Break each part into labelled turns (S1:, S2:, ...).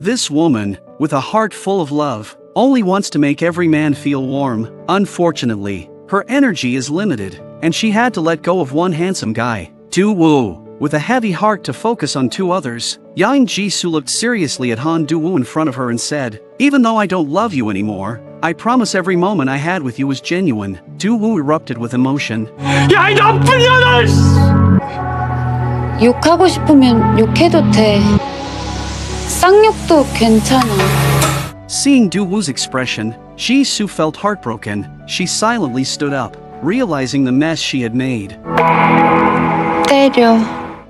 S1: This woman, with a heart full of love, only wants to make every man feel warm. Unfortunately, her energy is limited, and she had to let go of one handsome guy, Do-woo. With a heavy heart to focus on two others, Yang Ji-soo looked seriously at Han Do-woo in front of her and said, "Even though I don't love you anymore, I promise every moment I had with you was genuine." Do-woo erupted with emotion.
S2: 야, 이 나쁜 년아!
S3: 욕하고 싶으면 욕해도 돼. 쌍욕도 괜찮아.
S1: Seeing Do-woo's expression, Ji-soo felt heartbroken. She silently stood up, realizing the mess she had made.
S3: 때려.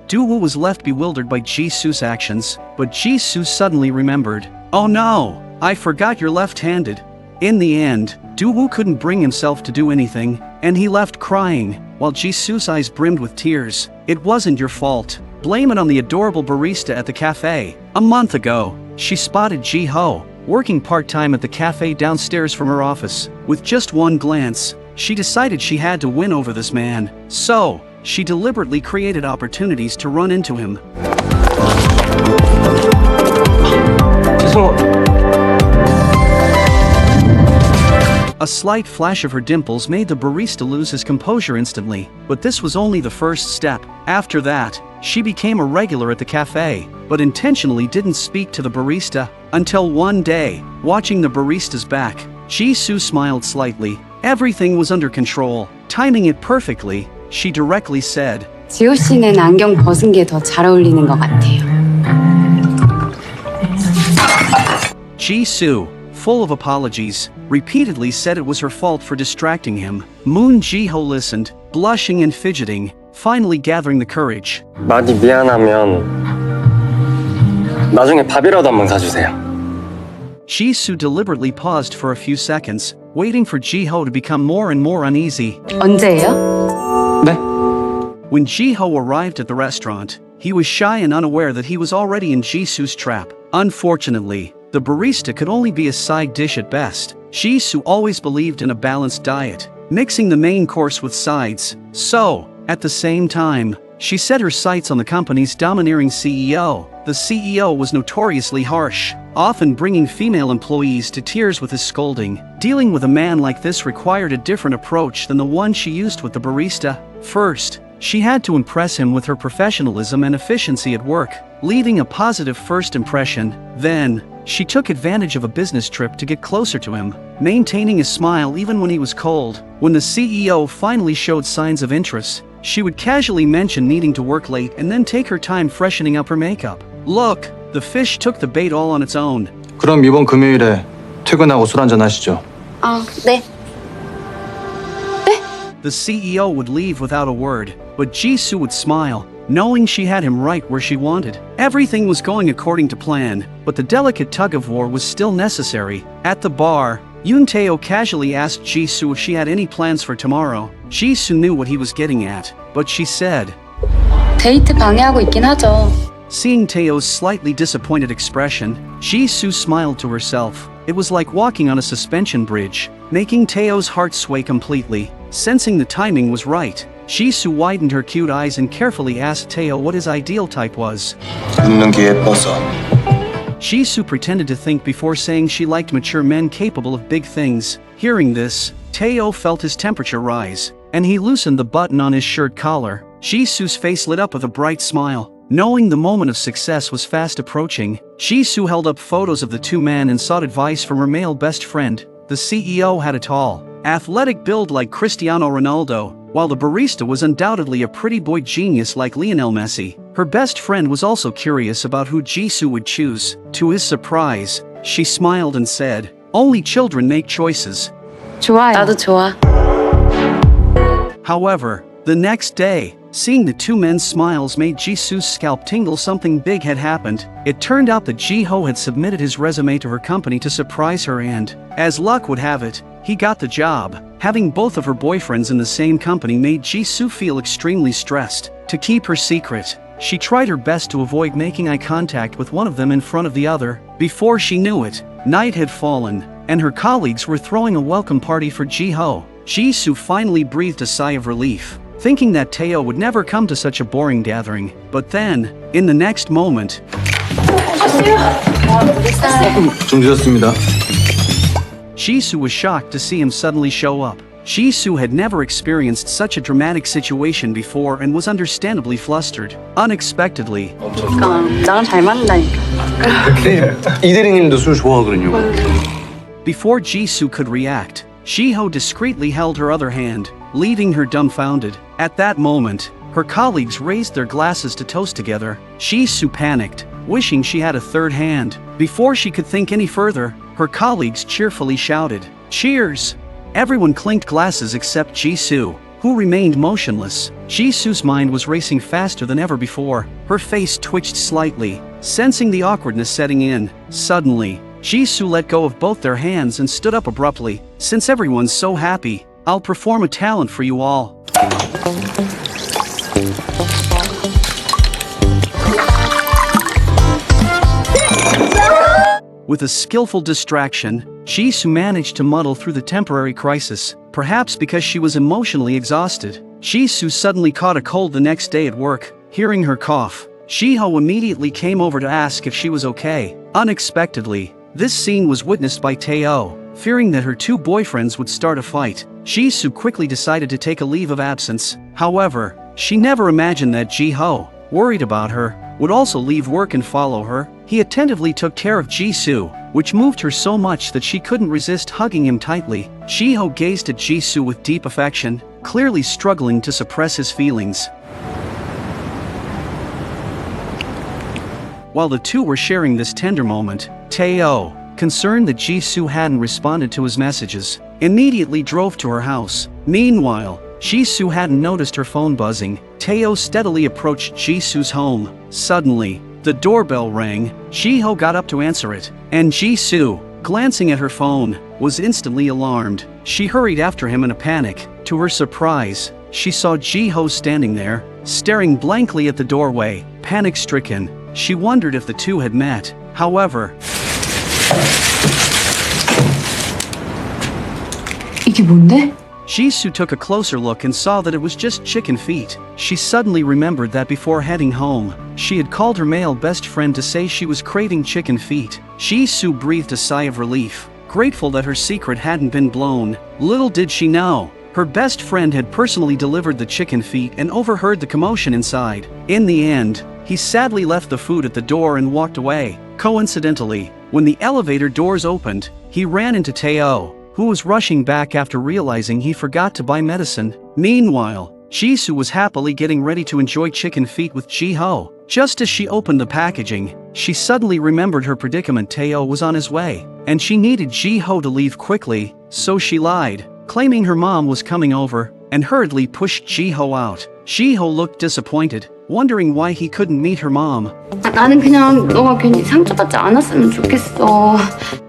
S1: Do-woo was left bewildered by Ji-soo's actions, but Ji-soo suddenly remembered. "Oh no, I forgot you're left-handed." In the end, Do-woo couldn't bring himself to do anything, and he left crying, while Ji-soo's eyes brimmed with tears. "It wasn't your fault. Blame it on the adorable barista at the cafe." A month ago, she spotted Ji-ho, working part-time at the cafe downstairs from her office. With just one glance, she decided she had to win over this man. So, she deliberately created opportunities to run into him. A slight flash of her dimples made the barista lose his composure instantly, but this was only the first step. After that, she became a regular at the cafe, but intentionally didn't speak to the barista, until one day, watching the barista's back, Ji-soo smiled slightly. Everything was under control. Timing it perfectly, she directly said,
S3: 지호 씨는 안경 벗은 게 더 잘 어울리는 것 같아요.
S1: Ji-soo, full of apologies, repeatedly said it was her fault for distracting him. Moon Ji-ho listened, blushing and fidgeting, finally gathering the courage.
S4: 많이 미안하면 나중에 밥이라도 한번 사주세요.
S1: Ji-soo deliberately paused for a few seconds, waiting for Ji-ho to become more and more uneasy.
S3: 언제예요?
S4: 네?
S1: When Ji-ho arrived at the restaurant, he was shy and unaware that he was already in Ji-soo's trap. Unfortunately, the barista could only be a side dish at best. Ji-soo always believed in a balanced diet, mixing the main course with sides. So, at the same time, she set her sights on the company's domineering CEO. The CEO was notoriously harsh, often bringing female employees to tears with his scolding. Dealing with a man like this required a different approach than the one she used with the barista. First, she had to impress him with her professionalism and efficiency at work, leaving a positive first impression. Then, she took advantage of a business trip to get closer to him, maintaining a smile even when he was cold. When the CEO finally showed signs of interest, she would casually mention needing to work late and then take her time freshening up her makeup. Look, the fish took the bait all on its own.
S5: 그럼 이번 금요일에 퇴근하고 술 한잔 하시죠.
S3: 아, 네.
S1: The CEO would leave without a word, but Ji-soo would smile, knowing she had him right where she wanted. Everything was going according to plan, but the delicate tug-of-war was still necessary. At the bar, Yoon Tae-oh casually asked Ji-soo if she had any plans for tomorrow. Ji-soo knew what he was getting at, but she said,
S3: 데이트 방해하고 있긴 하죠.
S1: Seeing Taeo's slightly disappointed expression, Ji-soo smiled to herself. It was like walking on a suspension bridge, making Taeo's heart sway completely. Sensing the timing was right, Ji-soo widened her cute eyes and carefully asked Tae-oh what his ideal type was.
S5: 웃는 게 예뻐서.
S1: Ji-soo pretended to think before saying she liked mature men capable of big things. Hearing this, Tae-oh felt his temperature rise, and he loosened the button on his shirt collar. Ji-soo's face lit up with a bright smile. Knowing the moment of success was fast approaching, Ji-soo held up photos of the two men and sought advice from her male best friend. The CEO had a tall, athletic build like Cristiano Ronaldo, while the barista was undoubtedly a pretty boy genius like Lionel Messi. Her best friend was also curious about who Ji-soo would choose. To his surprise, she smiled and said, "Only children make choices."
S3: 좋아요. 나도 좋아.
S1: However, the next day, seeing the two men's smiles made Ji-soo's scalp tingle. Something big had happened. It turned out that Ji-ho had submitted his resume to her company to surprise her and, as luck would have it, he got the job. Having both of her boyfriends in the same company made Ji-soo feel extremely stressed. To keep her secret, she tried her best to avoid making eye contact with one of them in front of the other. Before she knew it, night had fallen, and her colleagues were throwing a welcome party for Ji-ho. Ji-soo finally breathed a sigh of relief, thinking that Tae-oh would never come to such a boring gathering. But then, in the next moment,
S5: 좀 늦었습니다.
S1: Jisoo was shocked to see him suddenly show up. Jisoo had never experienced such a dramatic situation before and was understandably flustered. Unexpectedly,
S3: 나랑 잘 맞는다니까.
S5: 이 대리님도 술 좋아하거든요.
S1: before Jisoo could react, Jiho discreetly held her other hand, leaving her dumbfounded. At that moment, her colleagues raised their glasses to toast together. Jisoo panicked, wishing she had a third hand. Before she could think any further, her colleagues cheerfully shouted, "Cheers!" Everyone clinked glasses except Jisoo, who remained motionless. Jisoo's mind was racing faster than ever before. Her face twitched slightly, sensing the awkwardness setting in. Suddenly, Jisoo let go of both their hands and stood up abruptly. "Since everyone's so happy, I'll perform a talent for you all." With a skillful distraction, Jisoo managed to muddle through the temporary crisis, perhaps because she was emotionally exhausted. Jisoo suddenly caught a cold the next day at work. Hearing her cough, Jiho immediately came over to ask if she was okay. Unexpectedly, this scene was witnessed by Tae-oh. Fearing that her two boyfriends would start a fight, Jisoo quickly decided to take a leave of absence. However, she never imagined that Jiho, worried about her, would also leave work and follow her. He attentively took care of Jisoo, which moved her so much that she couldn't resist hugging him tightly. Jiho gazed at Jisoo with deep affection, clearly struggling to suppress his feelings. While the two were sharing this tender moment, Tae-oh, concerned that Jisoo hadn't responded to his messages, immediately drove to her house. Meanwhile, Jisoo hadn't noticed her phone buzzing. Tae-oh steadily approached Jisoo's home. Suddenly, the doorbell rang. Jiho got up to answer it, and Jisoo, glancing at her phone, was instantly alarmed. She hurried after him in a panic. To her surprise, she saw Jiho standing there, staring blankly at the doorway. Panic-stricken, she wondered if the two had met. However,
S3: 이게 뭔데?
S1: Jisoo took a closer look and saw that it was just chicken feet. She suddenly remembered that before heading home, she had called her male best friend to say she was craving chicken feet. Jisoo breathed a sigh of relief, grateful that her secret hadn't been blown. Little did she know, her best friend had personally delivered the chicken feet and overheard the commotion inside. In the end, he sadly left the food at the door and walked away. Coincidentally, when the elevator doors opened, he ran into Tae-oh, who was rushing back after realizing he forgot to buy medicine. Meanwhile, Jisoo was happily getting ready to enjoy chicken feet with Jiho. Just as she opened the packaging, she suddenly remembered her predicament. Tae-oh was on his way, and she needed Jiho to leave quickly, so she lied, claiming her mom was coming over, and hurriedly pushed Jiho out. Jiho looked disappointed, wondering why he couldn't meet her mom.
S3: 나는 그냥 너가 괜히 상처받지 않았으면 좋겠어.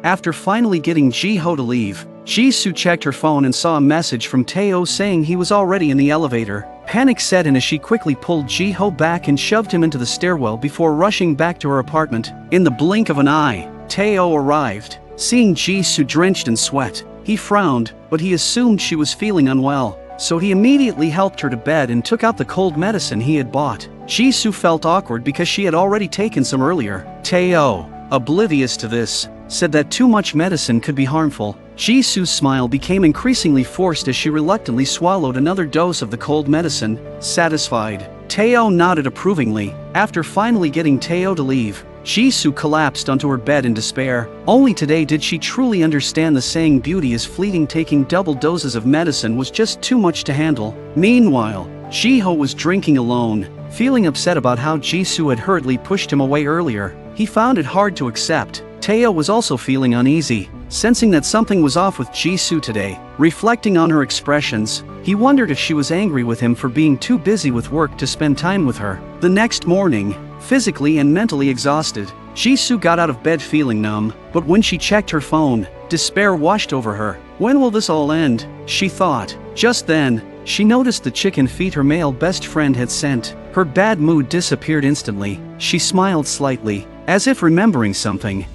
S1: After finally getting Jiho to leave, Jisoo checked her phone and saw a message from Tae-oh saying he was already in the elevator. Panic set in as she quickly pulled Jiho back and shoved him into the stairwell before rushing back to her apartment. In the blink of an eye, Tae-oh arrived. Seeing Jisoo drenched in sweat, he frowned, but he assumed she was feeling unwell, so he immediately helped her to bed and took out the cold medicine he had bought. Jisoo felt awkward because she had already taken some earlier. Tae-oh, oblivious to this, said that too much medicine could be harmful. Jisoo's smile became increasingly forced as she reluctantly swallowed another dose of the cold medicine. Satisfied, Tae-oh nodded approvingly. After finally getting Tae-oh to leave, Jisoo collapsed onto her bed in despair. Only today did she truly understand the saying beauty is fleeting. Taking double doses of medicine was just too much to handle. Meanwhile, Jiho was drinking alone, feeling upset about how Jisoo had hurriedly pushed him away earlier. He found it hard to accept. Tae-oh was also feeling uneasy, sensing that something was off with Jisoo today. Reflecting on her expressions, he wondered if she was angry with him for being too busy with work to spend time with her. The next morning, physically and mentally exhausted, Jisoo got out of bed feeling numb, but when she checked her phone, despair washed over her. When will this all end? She thought. Just then, she noticed the chicken feet her male best friend had sent. Her bad mood disappeared instantly. She smiled slightly, as if remembering something.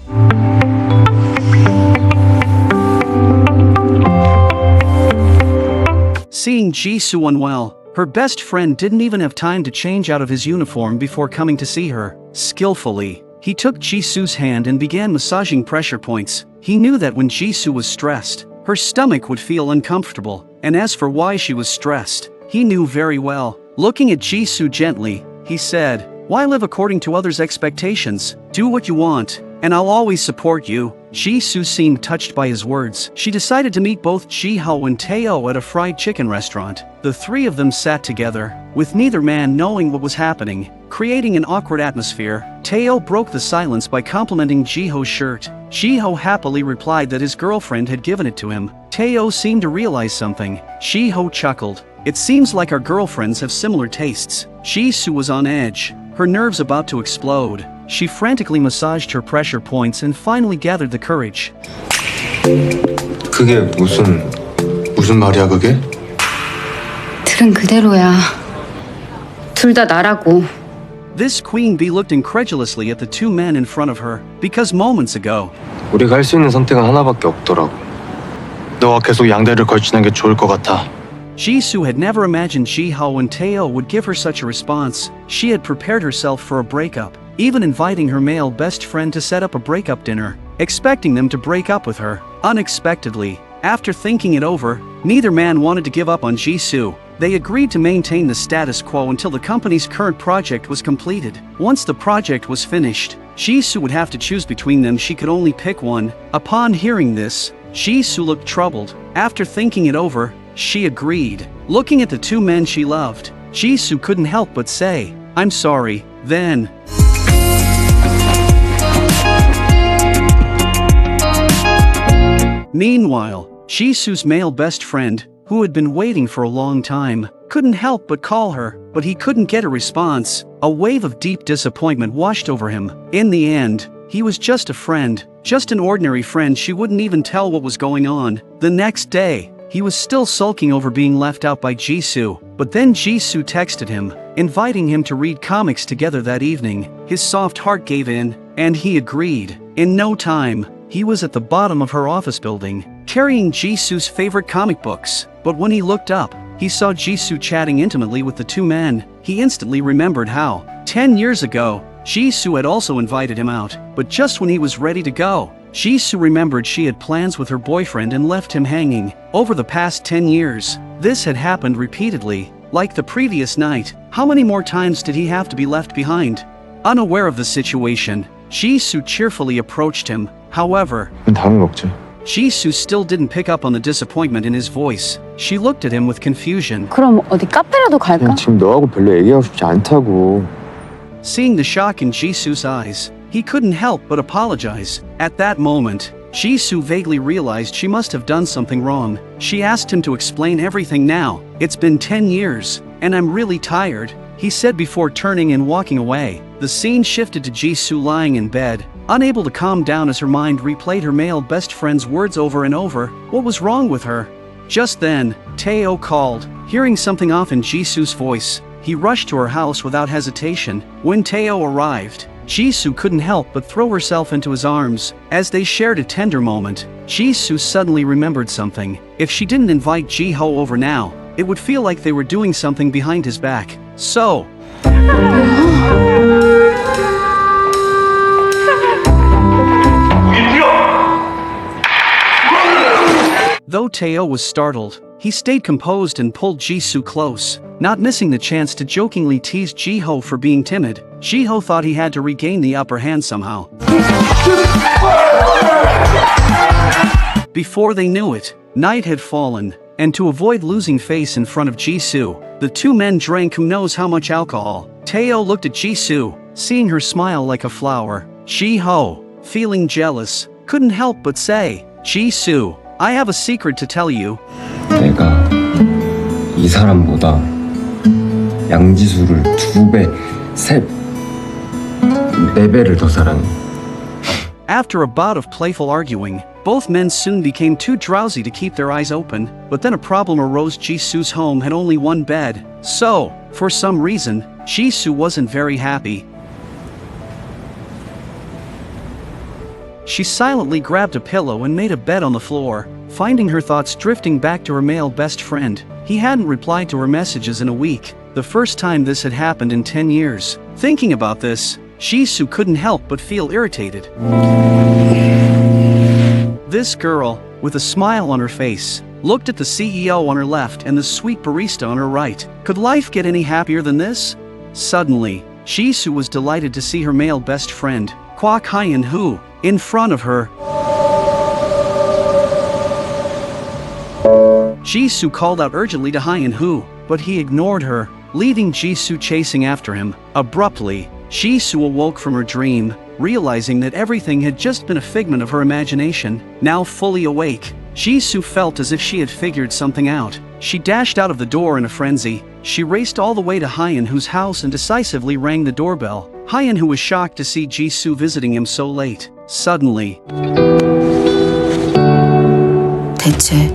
S1: Seeing Jisoo unwell, her best friend didn't even have time to change out of his uniform before coming to see her. Skillfully, He took Jisoo's hand and began massaging pressure points. He knew that when Jisoo was stressed, her stomach would feel uncomfortable, and as for why she was stressed, he knew very well. Looking at Jisoo gently, he said, "Why live according to others' expectations? Do what you want, and I'll always support you." Jisoo seemed touched by his words. She decided to meet both Jiho and Tae-oh at a fried chicken restaurant. The three of them sat together, with neither man knowing what was happening, creating an awkward atmosphere. Tae-oh broke the silence by complimenting Jiho's shirt. Jiho happily replied that his girlfriend had given it to him. Tae-oh seemed to realize something. Jiho chuckled. "It seems like our girlfriends have similar tastes." Jisoo was on edge, her nerves about to explode. She frantically massaged her pressure points and finally gathered the courage.
S5: 그게 무슨 말이야 그게?
S3: 들은 그대로야. 둘 다 나라고.
S1: This queen bee looked incredulously at the two men in front of her, because moments ago,
S4: 우리가 할 수 있는 선택은 하나밖에 없더라고.
S5: 너가 계속 양다리를 걸치는 게 좋을 것 같아.
S1: Jisoo had never imagined Jiho and Tae-oh would give her such a response. She had prepared herself for a breakup, even inviting her male best friend to set up a breakup dinner, expecting them to break up with her. Unexpectedly, after thinking it over, neither man wanted to give up on Jisoo. They agreed to maintain the status quo until the company's current project was completed. Once the project was finished, Jisoo would have to choose between them. She could only pick one. Upon hearing this, Jisoo looked troubled. After thinking it over, she agreed. Looking at the two men she loved, Jisoo couldn't help but say, "I'm sorry." Then, meanwhile, Jisoo's male best friend, who had been waiting for a long time, couldn't help but call her, but he couldn't get a response. A wave of deep disappointment washed over him. In the end, he was just a friend, just an ordinary friend. She wouldn't even tell what was going on. The next day, he was still sulking over being left out by Jisoo, but then Jisoo texted him, inviting him to read comics together that evening. His soft heart gave in, and he agreed. In no time, he was at the bottom of her office building, carrying Jisoo's favorite comic books. But when he looked up, he saw Jisoo chatting intimately with the two men. He instantly remembered how, 10 years ago, Jisoo had also invited him out. But just when he was ready to go, Jisoo remembered she had plans with her boyfriend and left him hanging. Over the past 10 years, this had happened repeatedly. Like the previous night, how many more times did he have to be left behind? Unaware of the situation, Jisoo cheerfully approached him. However,
S4: 다음에 먹자.
S1: Jisoo still didn't pick up on the disappointment in his voice. She looked at him with confusion.
S3: 그럼 어디 카페라도 갈까?
S4: 지금 너하고 별로 얘기하고 싶지 않다고.
S1: Seeing the shock in Jisoo's eyes, he couldn't help but apologize. At that moment, Jisoo vaguely realized she must have done something wrong. She asked him to explain everything now. "It's been 10 years, and I'm really tired," he said before turning and walking away. The scene shifted to Jisoo lying in bed, unable to calm down as her mind replayed her male best friend's words over and over. What was wrong with her? Just then, Tae-oh called. Hearing something off in Jisoo's voice, he rushed to her house without hesitation. When Tae-oh arrived, Jisoo couldn't help but throw herself into his arms. As they shared a tender moment, Jisoo suddenly remembered something. If she didn't invite Jiho over now, it would feel like they were doing something behind his back. So, though Tae-oh was startled, he stayed composed and pulled Jisoo close, not missing the chance to jokingly tease Jiho for being timid. Jiho thought he had to regain the upper hand somehow. Before they knew it, night had fallen, and to avoid losing face in front of Jisoo, the two men drank who knows how much alcohol. Tae-oh looked at Jisoo, seeing her smile like a flower. Jiho, feeling jealous, couldn't help but say, "Jisoo, I have a secret to tell you."
S6: 내가 이 사람보다 양지수를 2배, 4배를 더 사랑해.
S1: After a bout of playful arguing, both men soon became too drowsy to keep their eyes open. But then a problem arose. Jisoo's home had only one bed, so, for some reason, Jisoo wasn't very happy. She silently grabbed a pillow and made a bed on the floor, finding her thoughts drifting back to her male best friend. He hadn't replied to her messages in a week, the first time this had happened in 10 years. Thinking about this, Jisoo couldn't help but feel irritated. This girl, with a smile on her face, looked at the CEO on her left and the sweet barista on her right. Could life get any happier than this? Suddenly, Jisoo was delighted to see her male best friend, Kwak Hyun-woo, in front of her. Jisoo called out urgently to Hyun-woo, but he ignored her, leaving Jisoo chasing after him. Abruptly, Jisoo awoke from her dream, realizing that everything had just been a figment of her imagination. Now fully awake, Jisoo felt as if she had figured something out. She dashed out of the door in a frenzy. She raced all the way to Hyun-woo's house and decisively rang the doorbell. Hyun-woo was shocked to see Jisoo visiting him so late. Suddenly,
S3: 대체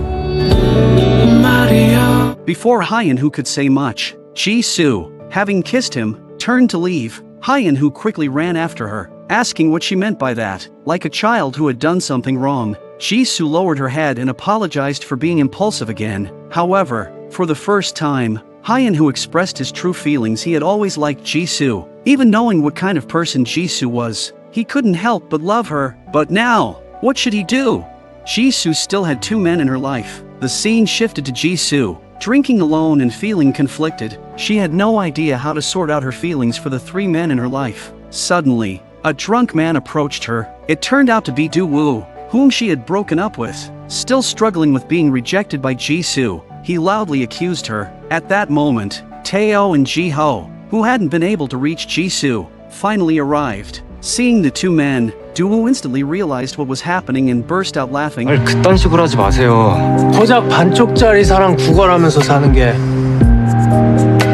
S1: before Hyun-woo could say much, Jisoo, having kissed him, turned to leave. Hyun-woo quickly ran after her, asking what she meant by that. Like a child who had done something wrong, Jisoo lowered her head and apologized for being impulsive again. However, for the first time, Hyun-woo expressed his true feelings. He had always liked Jisoo. Even knowing what kind of person Jisoo was, he couldn't help but love her. But now, what should he do? Jisoo still had two men in her life. The scene shifted to Jisoo, drinking alone and feeling conflicted. She had no idea how to sort out her feelings for the three men in her life. Suddenly, a drunk man approached her. It turned out to be Do-woo, whom she had broken up with. Still struggling with being rejected by Jisoo, he loudly accused her. At that moment, Tae-oh and Ji-ho, who hadn't been able to reach Jisoo, finally arrived. Seeing the two men, Do-woo instantly realized what was happening and burst out laughing.
S4: 아니 그딴 식으로 하지 마세요.
S2: 고작 반쪽짜리 사랑 구걸하면서 사는 게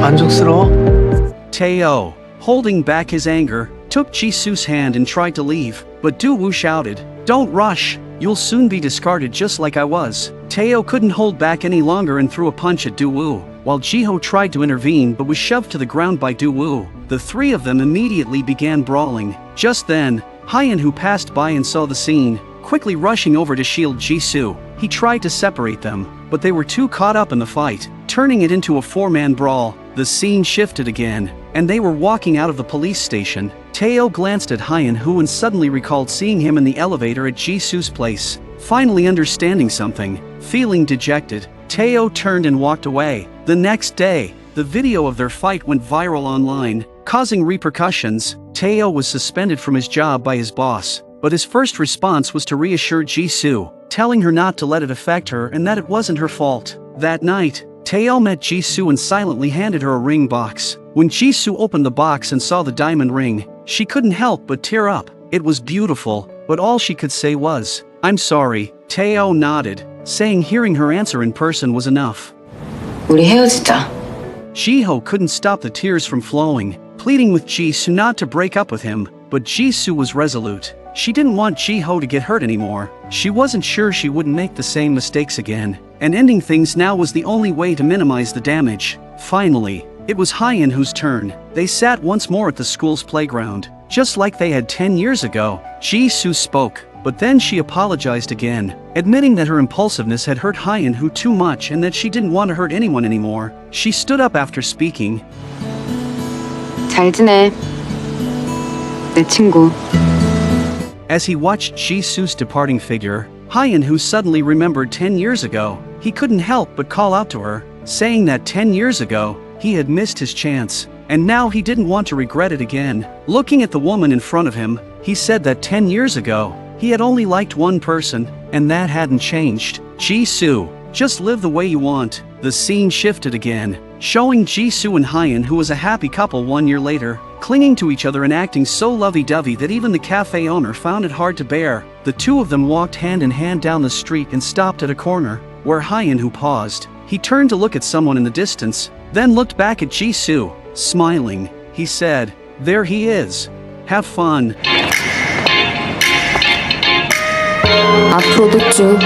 S2: 만족스러워?
S1: Tae-oh, holding back his anger, took Jisoo's hand and tried to leave, but Do-woo shouted, "Don't rush, you'll soon be discarded just like I was." Tae-oh couldn't hold back any longer and threw a punch at Do-woo, while Ji-ho tried to intervene but was shoved to the ground by Do-woo. The three of them immediately began brawling. Just then, Hyun-woo passed by and saw the scene, quickly rushing over to shield Jisoo. He tried to separate them, but they were too caught up in the fight, turning it into a four-man brawl. The scene shifted again, and they were walking out of the police station. Tae-oh glanced at Hyun-woo and suddenly recalled seeing him in the elevator at Jisoo's place. Finally understanding something, feeling dejected, Tae-oh turned and walked away. The next day, the video of their fight went viral online, causing repercussions. Tae-oh was suspended from his job by his boss, but his first response was to reassure Jisoo, telling her not to let it affect her and that it wasn't her fault. That night, Tae-oh met Jisoo and silently handed her a ring box. When Jisoo opened the box and saw the diamond ring, she couldn't help but tear up. It was beautiful, but all she could say was, "I'm sorry." Tae-oh nodded, saying hearing her answer in person was enough.
S3: 우리 헤어지자.
S1: Ji-ho couldn't stop the tears from flowing, pleading with Jisoo not to break up with him, but Jisoo was resolute. She didn't want Ji-ho to get hurt anymore. She wasn't sure she wouldn't make the same mistakes again, and ending things now was the only way to minimize the damage. Finally, it was Hyun-woo's turn. They sat once more at the school's playground, just like they had 10 years ago. Jisoo spoke, but then she apologized again, admitting that her impulsiveness had hurt Hyun-woo too much and that she didn't want to hurt anyone anymore. She stood up after speaking.
S3: 잘 지내. 내 친구.
S1: As he watched Jisoo's departing figure, Hyun-woo suddenly remembered 10 years ago. He couldn't help but call out to her, saying that 10 years ago, he had missed his chance, and now he didn't want to regret it again. Looking at the woman in front of him, he said that 10 years ago, he had only liked one person, and that hadn't changed. Jisoo, just live the way you want. The scene shifted again, showing Jisoo and Hyun, who was a happy couple 1 year later, clinging to each other and acting so lovey-dovey that even the cafe owner found it hard to bear. The two of them walked hand in hand down the street and stopped at a corner, where Hyun-woo paused. He turned to look at someone in the distance, then looked back at Jisoo. Smiling, he said, "There he is. Have fun."
S3: 앞으로도 쭉